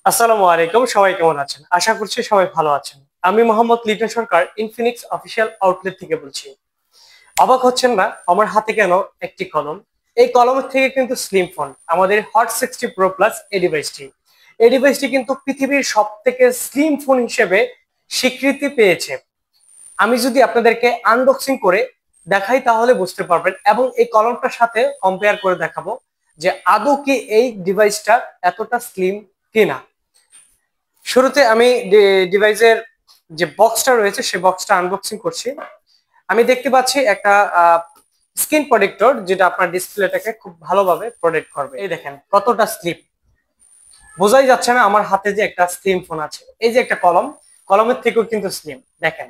আসসালামু আলাইকুম, সবাই কেমন আছেন? আশা করছি সবাই ভালো আছেন। আমি মোহাম্মদ লিটন সরকার ইনফিনিক্স অফিসিয়াল আউটলেট থেকে বলছি। অবাক হচ্ছেন না আমার হাতে কেন একটি কলম? এই কলমের থেকে কিন্তু স্লিম ফোন আমাদের হট 60 প্রো প্লাস এই ডিভাইসটি কিন্তু পৃথিবীর সব থেকে স্লিম ফোন হিসেবে স্বীকৃতি পেয়েছে। আমি যদি আপনাদেরকে আনবক্সিং করে দেখাই তাহলে বুঝতে পারবেন, এবং এই কলমটার সাথে কম্পেয়ার করে দেখাবো যে আদৌ কি এই ডিভাইসটা এতটা স্লিম কিনা। শুরুতে আমি ডিভাইসের যে বক্সটা রয়েছে সেই বক্সটা আনবক্সিং করছি। আমি দেখতে পাচ্ছি একটা স্ক্রিন প্রোটেক্টর, যেটা আপনার ডিসপ্লেটাকে খুব ভালোভাবে প্রোটেক্ট করবে। এই দেখেন কতটা স্লিপ, বোঝাই যাচ্ছে না আমার হাতে যে একটা স্লিম ফোন আছে। এই যে একটা কলম, কলমের থেকেও কিন্তু স্লিম, দেখেন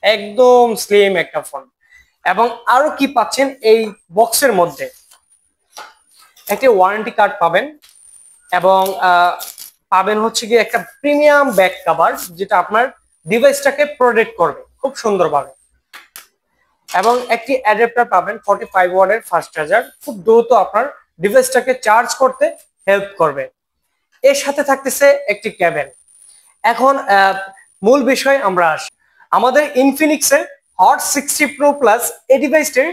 একদম স্লিম একটা ফোন। এবং আরো কি পাচ্ছেন এই বক্সের মধ্যে, একটি ওয়ারেন্টি কার্ড পাবেন, এবং পাবেন হচ্ছে কি একটা প্রিমিয়াম ব্যাক কভার, যেটা আপনার ডিভাইসটাকে প্রোটেক্ট করবে খুব সুন্দরভাবে। এবং একটি অ্যাডাপ্টার পাবেন 45 ওয়াটের ফাস্ট চার্জার, খুব দ্রুত আপনার ডিভাইসটাকে চার্জ করতে হেল্প করবে। এর সাথে থাকতেছে একটি কেবল। এখন মূল বিষয় আমরা আসি। আমাদের ইনফিনিক্সের হট 60 প্রো প্লাস এই ডিভাইসটির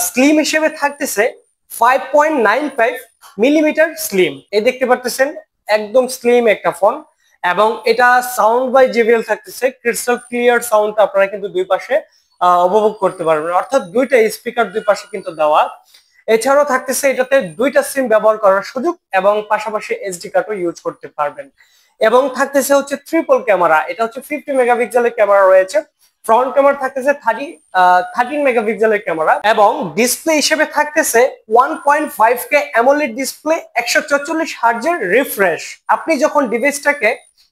স্লিম হিসেবে থাকতেছে 5.95 মিলিমিটার স্লিম। এই দেখতে পারতেছেন একদম স্লিম একটা ফোন। এবং এটা সাউন্ড বাই জেবিএল থাকতেছে, ক্রিস্টাল ক্লিয়ার সাউন্ড আপনারা কিন্তু দুই পাশে উপভোগ করতে পারবেন, অর্থাৎ দুইটা স্পিকার দুই পাশে কিন্তু দেওয়া। এছাড়াও থাকতেছে এটাতে দুইটা সিম ব্যবহার করার সুযোগ, এবং পাশাপাশি এসডি কার্ডও ইউজ করতে পারবেন। এবং থাকতেছে হচ্ছে ট্রিপল ক্যামেরা, এটা হচ্ছে 50 মেগাপিক্সেলের ক্যামেরা রয়েছে। ফ্রন্ট ক্যামেরা থাকতেছে 13 মেগাপিক্সেলের ক্যামেরা, এবং ডিসপ্লে হিসেবে থাকতেছে 1.5K অ্যামোলেড ডিসপ্লে, 144 হার্জের রিফ্রেশ। আপনি যখন ডিভাইসটাকে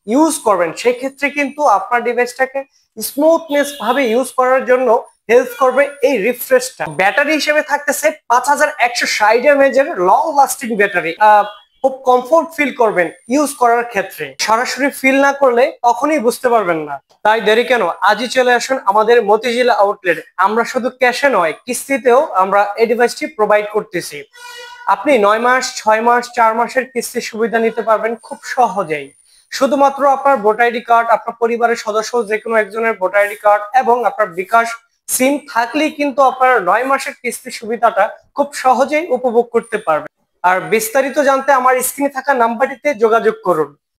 ইউজ করবেন সেই ক্ষেত্রে কিন্তু আপনার ডিভাইসটাকে স্মুথনেস ভাবে ইউজ করার জন্য হেল্প করবে এই রিফ্রেশটা। ব্যাটারি হিসেবে থাকতেছে 5160 এমএএইচ এর লং লাস্টিং ব্যাটারি। খুব কমফোর্ট ফিল করবেন ইউজ করার ক্ষেত্রে, সরাসরি ফিল না করলে তখনই বুঝতে পারবেন না। তাই দেরি কেন, আজই চলে আসুন আমাদের মতিঝিল আউটলেট। আমরা শুধু ক্যাশে নয়, কিস্তিতেও আমরা এই ডিভাইসটি প্রোভাইড করতেছি। আপনি 9 মাস, 6 মাস, 4 মাসের কিস্তির সুবিধা নিতে পারবেন খুব সহজেই। শুধুমাত্র আপনার ভোটার আইডি কার্ড, আপনার পরিবারের সদস্য যে কোনো একজনের ভোটার আইডি কার্ড এবং আপনার বিকাশ সিম থাকলেই কিন্তু আপনার 9 মাসের কিস্তির সুবিধাটা খুব সহজেই উপভোগ করতে পারবেন। আর বিস্তারিত জানতে আমার স্ক্রিনে থাকা নাম্বারটিতে যোগাযোগ করুন।